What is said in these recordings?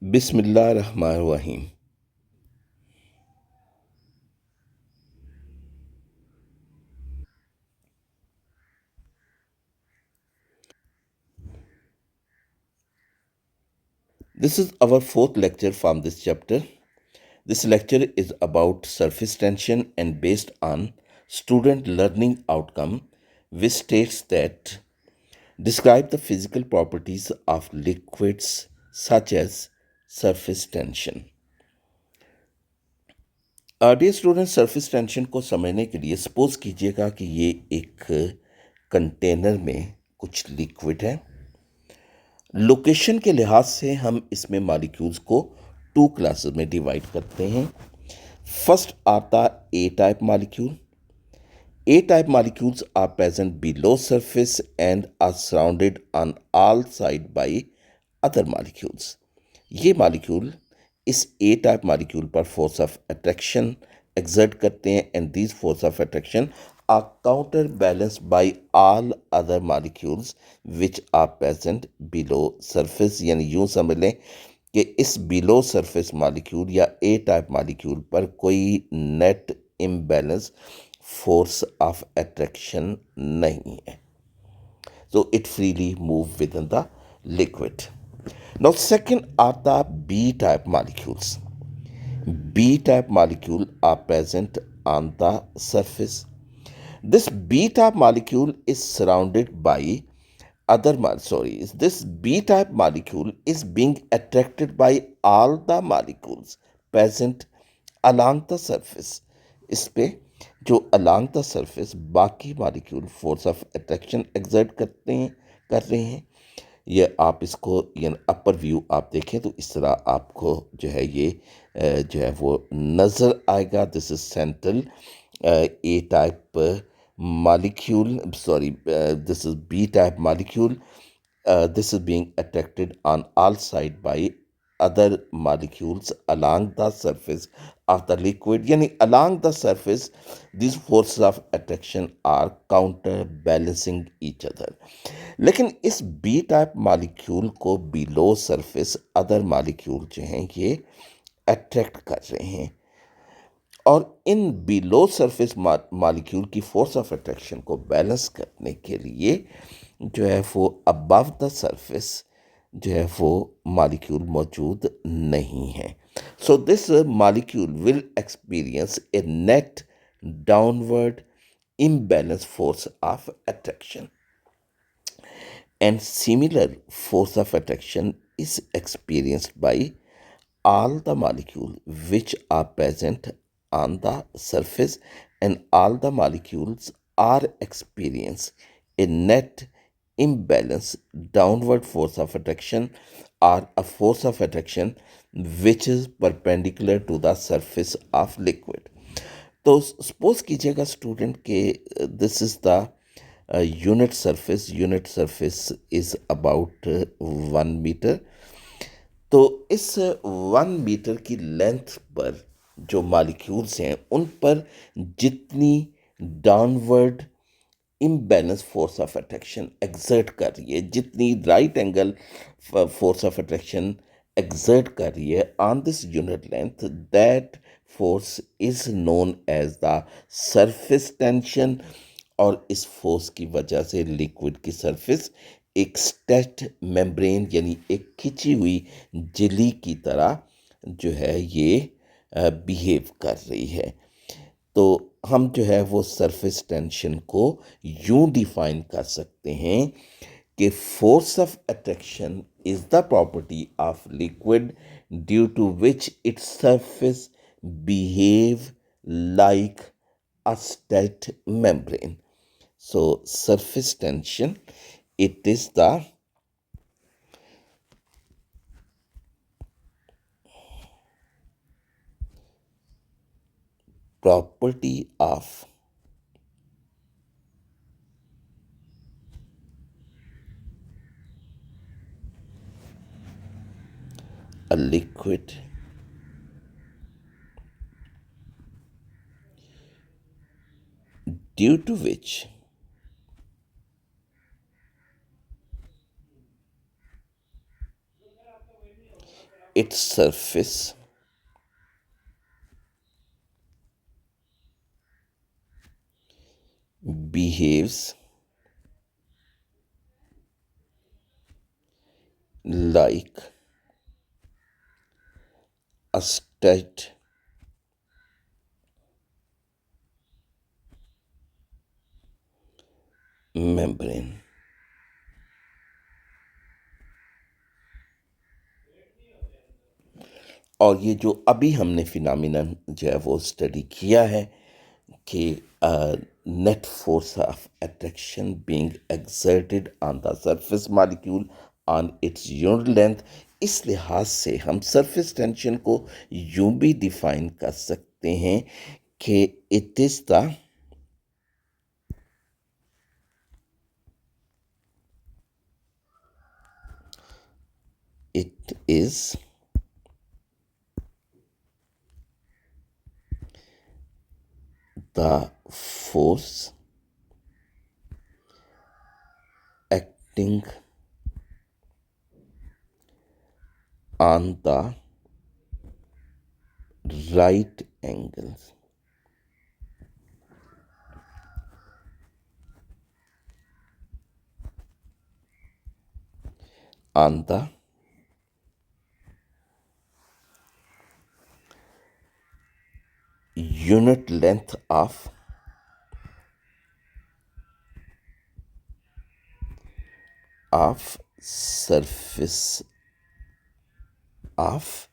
Bismillahirrahmanirrahim. This is our fourth lecture from this chapter. This lecture is about surface tension and based on student learning outcome, which states that describe the physical properties of liquids such as surface tension. Dear student, surface tension को समझने के लिए suppose कीजिएगा कि ये एक container में कुछ लिक्विड है। लोकेशन के लिहाज से हम इसमें मॉलिक्यूल्स को टू क्लासेस में डिवाइड करते हैं। फर्स्ट आता A type molecule. A type molecules are present below surface and are surrounded on all sides by other molecules. ये मॉलिक्यूल इस A type मॉलिक्यूल पर फोर्स ऑफ अट्रैक्शन exert करते हैं and these force of attraction are counterbalanced by all other molecules which are present below surface। यानी यूं समझ लें कि इस बिलो सरफेस मॉलिक्यूल या ए टाइप मॉलिक्यूल पर कोई net imbalance force of attraction नहीं है, so it freely move within the liquid. Now second are the B type molecules. B type molecule are present on the surface. This B type molecule is surrounded by this B type molecule is being attracted by all the molecules present along the surface. इस पे जो along the surface बाकी molecule force of attraction exert कर रहे हैं। ये आप इसको ये अपर व्यू आप देखें तो इस तरह आपको जो है ये जो है वो नज़र आएगा। This is central A type molecule, this is B type molecule. This is being attracted on all sides by other molecules along the surface of the liquid. Yani along the surface, these forces of attraction are counterbalancing each other. लेकिन इस B type molecule को below surface other molecule जो हैं ये attract कर रहे हैं और इन बिलो सरफेस मॉलिक्यूल की फोर्स ऑफ अट्रैक्शन को बैलेंस करने के लिए जो है वो अबव द सरफेस जो है वो मॉलिक्यूल मौजूद नहीं है। So this molecule will experience A net downward imbalance force of attraction, and similar force of attraction is experienced by all the molecules which are present on the surface, and all the molecules are experience a net imbalance downward force of attraction or a force of attraction which is perpendicular to the surface of liquid। तो suppose कीजिएगा student के this is the unit surface is about 1 metre. तो इस 1 metre की length पर जो molecules हैं उन पर जितनी downward imbalance force of attraction exert कर रही है, जितनी right angle force of attraction exert कर रही है on this unit length, that force is known as the surface tension. और इस फोर्स की वजह से लिक्विड की सरफेस एक स्टेट मेम्ब्रेन यानी एक खिंची हुई झिल्ली की तरह जो है ये बिहेव कर रही है। तो हम जो है वो सरफेस टेंशन को यूं डिफाइन कर सकते हैं कि force of attraction is the property of liquid due to which its surface behave like a state membrane. So surface tension, it is the property of a liquid due to which its surface behaves like a state membrane. और ये जो अभी हमने phenomenon जो है वो study किया है कि net force of attraction being exerted on the surface molecule on its unit length, इस लिहाज से हम सरफेस टेंशन को यूं भी डिफाइन कर सकते हैं कि it is the force acting on the right angles on the unit length of surface of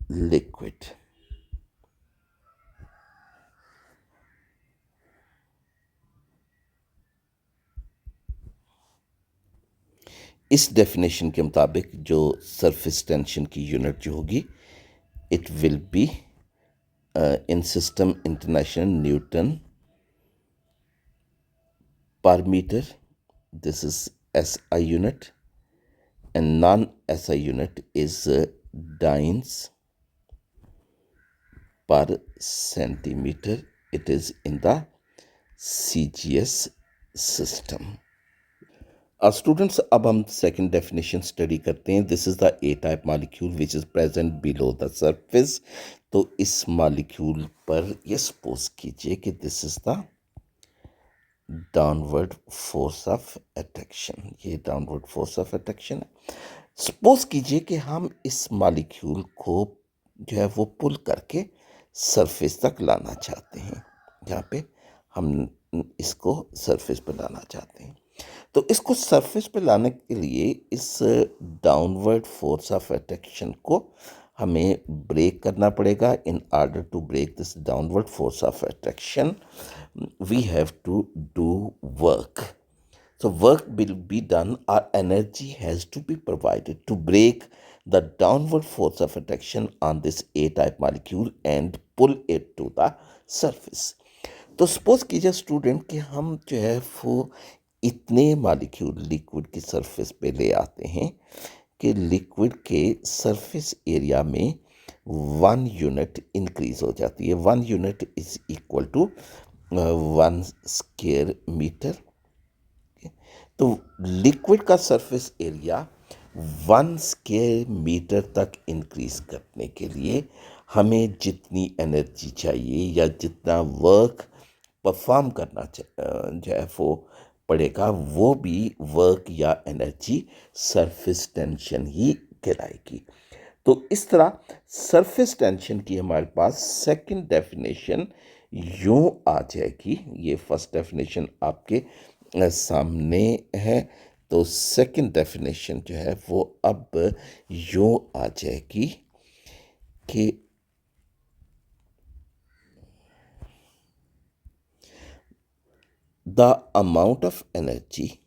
liquid. इस डेफिनेशन के मुताबिक जो सरफेस टेंशन की यूनिट जो होगी, it will be in system international Newton per meter. This is SI unit, and non-SI unit is dynes per centimeter. It is in the CGS system. Students अब हम second definition study करते हैं. This is the A type molecule which is present below the surface. तो इस molecule पर ये suppose कीजिए कि this is the downward force of attraction. ये डाउनवर्ड फोर्स ऑफ अट्रैक्शन है. सपोज कीजिए कि हम इस मॉलिक्यूल को जो है वो पुल करके सरफेस तक लाना चाहते हैं. यहाँ पे हम इसको सरफेस पर लाना चाहते हैं. तो इसको सरफेस पे लाने के लिए इस डाउनवर्ड फोर्स ऑफ अट्रैक्शन को हमें ब्रेक करना पड़ेगा. In order to break this downward force of attraction we have to do work. So work will be done, or energy has to be provided to break the downward force of attraction on this A-type molecule and pull it to the surface. तो suppose कीजिए student कि हम जो है वो इतने molecule liquid की surface पे ले आते हैं कि लिक्विड के सरफेस एरिया में 1 यूनिट इंक्रीज हो जाती है. 1 unit is equal to 1 square metre. तो लिक्विड का सरफेस एरिया 1 स्क्वायर मीटर तक इंक्रीज करने के लिए हमें जितनी एनर्जी चाहिए या जितना वर्क परफॉर्म करना जो है वो पड़ेगा, वो भी वर्क या एनर्जी सरफेस टेंशन ही कहलाएगी. तो इस तरह सरफेस टेंशन की हमारे पास सेकंड डेफिनेशन यूं आ जाएगी. ये फर्स्ट डेफिनेशन आपके सामने है. तो सेकंड डेफिनेशन जो है वो अब यूं आ जाएगी कि the amount of energy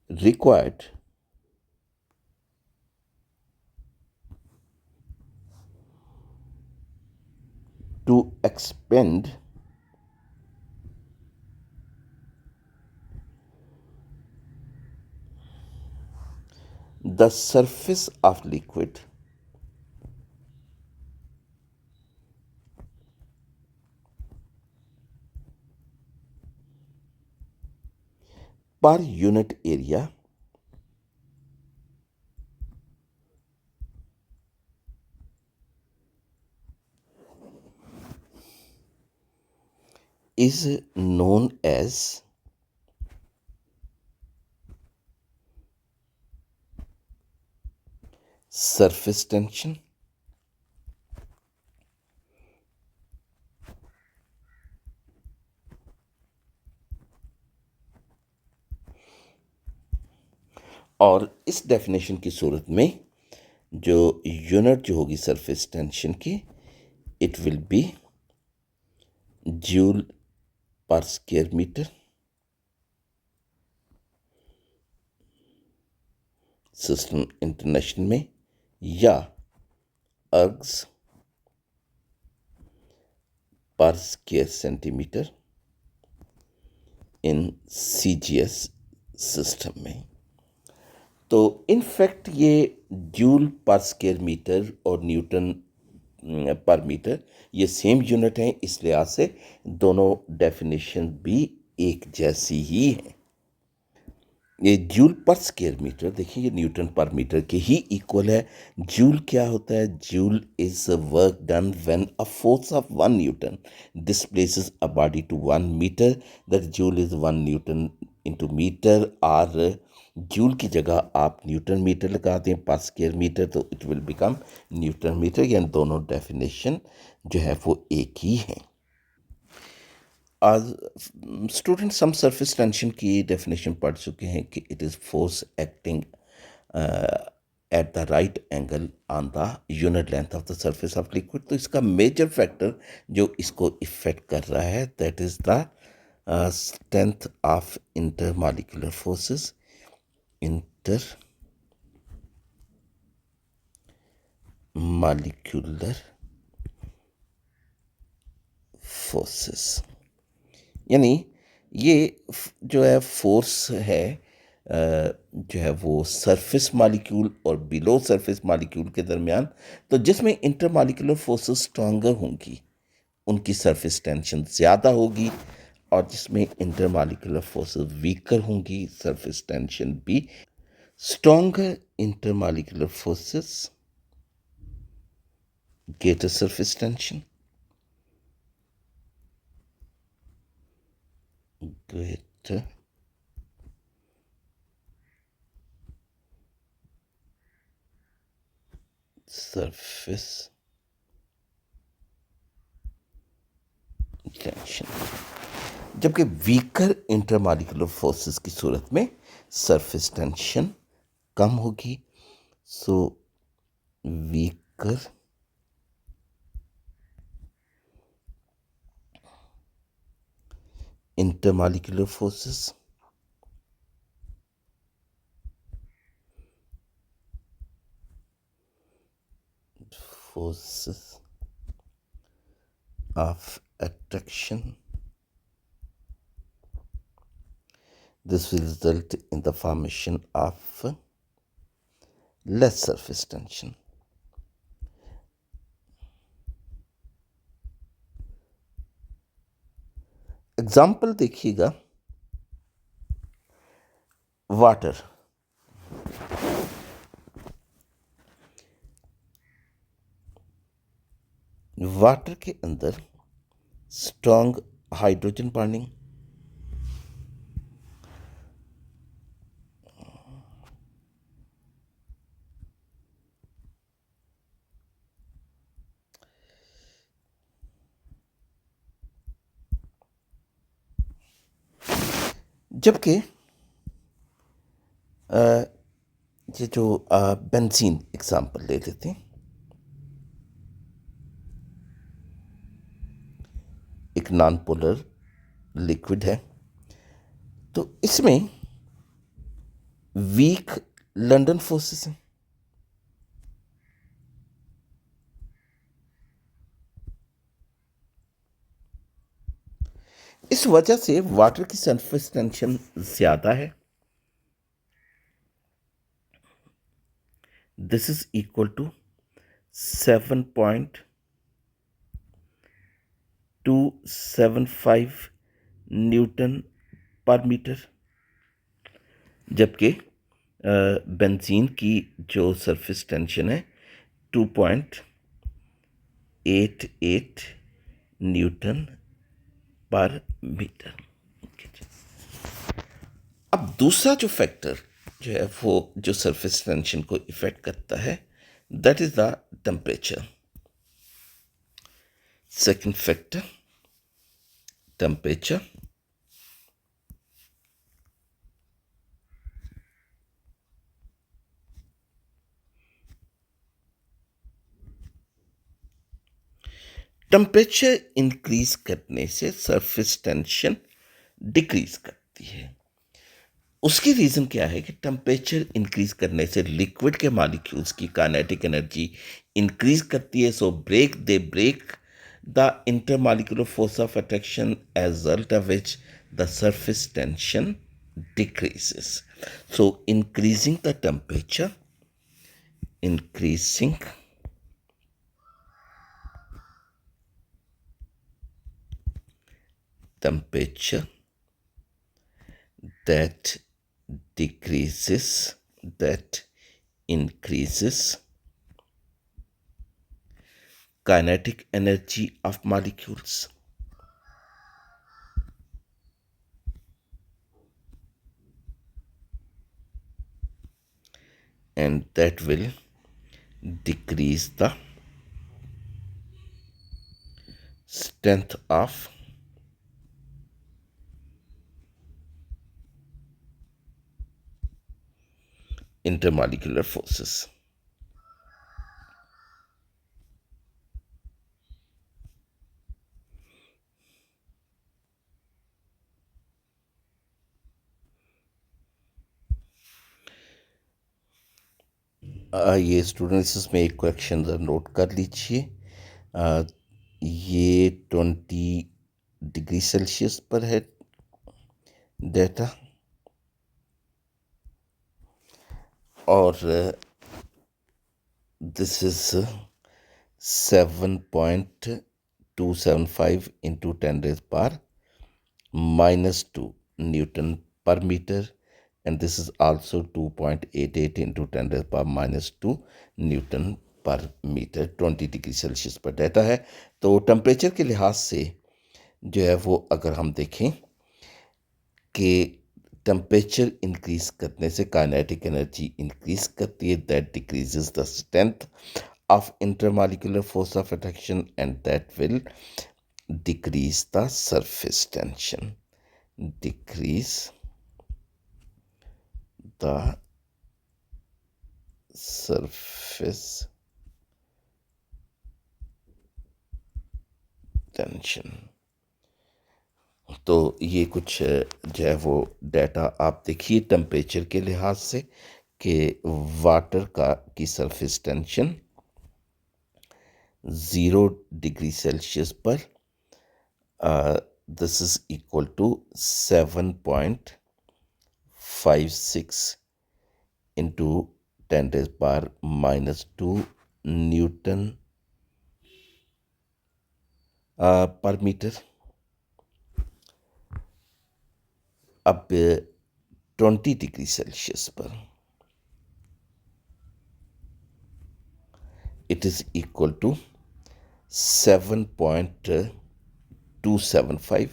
required to The surface of liquid per unit area is known as surface tension. और इस डेफिनेशन की सूरत में जो यूनिट जो होगी सरफेस टेंशन की, it will be joule per square metre. System international में या ergs per square centimetre in CGS system में। तो इनफैक्ट ये जूल पर स्क्वायर मीटर और न्यूटन पर मीटर ये सेम यूनिट हैं, इस लिहाज से दोनों डेफिनेशन भी एक जैसी ही हैं। ये जूल पर स्क्वायर मीटर देखिए, ये न्यूटन पर मीटर के ही इक्वल है। जूल क्या होता है? Joule is work done when a force of 1 newton displaces a body to 1 metre, that joule is 1 newton into metre. और जूल की जगह आप न्यूटन मीटर लगा दें पर स्क्वायर मीटर, तो it will become newton metre. यानी दोनों definition जो है वो एक ही है। आज स्टूडेंट सम सरफेस टेंशन की डेफिनेशन पढ़ चुके हैं कि it is force acting at the right angle on the unit length of the surface of liquid. तो इसका मेजर फैक्टर जो इसको इफेक्ट कर रहा है, that is the strength of intermolecular forces. Inter molecular forces, यानी ये जो है फोर्स है, जो है वो सरफेस मॉलिक्यूल और बिलो सरफेस मॉलिक्यूल के दरमियान। तो जिसमें इंटर मॉलिक्यूलर फोर्सेस स्ट्रांगर होंगी उनकी सरफेस टेंशन ज़्यादा होगी, और जिसमें इंटर मॉलिक्यूलर फोर्सेस वीकर होंगी सरफेस टेंशन भी। Stronger inter molecular forces greater surface tension, greater surface tension, जबकि वीकर इंटरमॉलिक्यूलर फोर्सेस की सूरत में सरफेस टेंशन कम होगी। सो weaker intermolecular forces of attraction, this will result in the formation of less surface tension. Example देखिएगा, water. Water के अंदर strong hydrogen bonding, जबकि ये जो बेंजीन एग्जाम्पल ले लेते हैं, एक नॉन पोलर लिक्विड है, तो इसमें वीक लंदन फोर्सेस हैं। इस वजह से वाटर की सरफेस टेंशन ज़्यादा है। This is equal to 7.275 newton per metre, जबकि बेंजीन की जो सरफेस टेंशन है 2.88 न्यूटन पर मीटर। अब दूसरा जो फैक्टर जो है वो जो सरफेस टेंशन को इफेक्ट करता है, that is the temperature. Second factor, temperature. Temperature increase करने से सरफेस टेंशन डिक्रीज करती है। उसकी रीज़न क्या है कि टेम्परेचर इंक्रीज करने से लिक्विड के मॉलिक्यूल्स की काइनेटिक एनर्जी इंक्रीज करती है, so they break the intermolecular force of attraction as result of which the surface tension decreases. So increasing the temperature, increasing temperature that decreases, that increases kinetic energy of molecules. And that will decrease the strength of intermolecular forces. ये students इसमें एक question note कर लीजिए। ये 20 degree Celsius पर है data, और this is 7.275 into 10 raised power -2 Newton per meter, and this is also 2.88 into 10 raised power -2 Newton पर मीटर। 20 डिग्री सेल्सियस पर डेटा है। तो टेम्परेचर के लिहाज से जो है वो अगर हम देखें कि टेम्परेचर इंक्रीज करने से काइनेटिक एनर्जी इंक्रीज करती है, that decreases the strength of intermolecular force of attraction, and that will decrease the surface tension. Decrease the surface tension. तो ये कुछ जो है वो डाटा आप देखिए टेम्परेचर के लिहाज से कि वाटर की सरफेस टेंशन 0 डिग्री सेल्सियस पर this is equal to 7.56 into 10 raised power -2 newton per metre. अब 20 डिग्री सेल्सियस पर it is equal to 7.275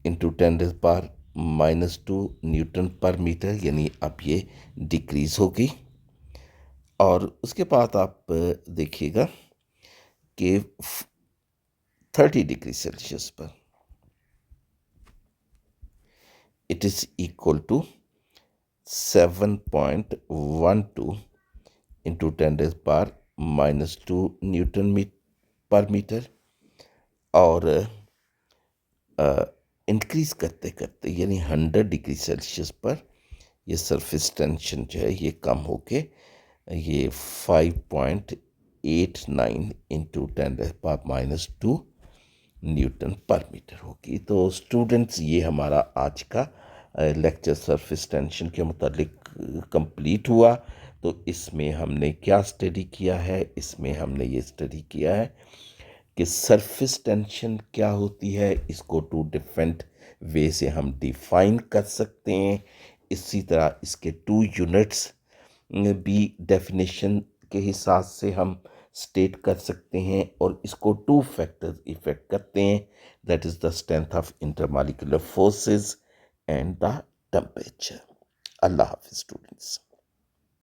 into 10 raised power -2 newton per metre, यानी अब ये डिक्रीज होगी। और उसके बाद आप देखिएगा कि 30 डिग्री सेल्सियस पर it is equal to 7.12 into 10 raised power -2 newton per metre. और इंक्रीज करते करते यानी 100 डिग्री सेल्सियस पर ये सरफेस टेंशन जो है ये कम होके ये 5.89 into 10 raised power -2 newton per metre होगी। तो स्टूडेंट्स ये हमारा आज का लेक्चर सरफेस टेंशन के मुतालिक कंप्लीट हुआ। तो इसमें हमने क्या स्टडी किया है? इसमें हमने ये स्टडी किया है कि सरफेस टेंशन क्या होती है, इसको टू डिफरेंट वे से हम डिफाइन कर सकते हैं। इसी तरह इसके टू यूनिट्स भी डेफिनेशन के हिसाब से हम स्टेट कर सकते हैं और इसको टू फैक्टर्स इफेक्ट करते हैं, that is the strength of intermolecular forces and the temperature. Allah हाफिज़ स्टूडेंट्स।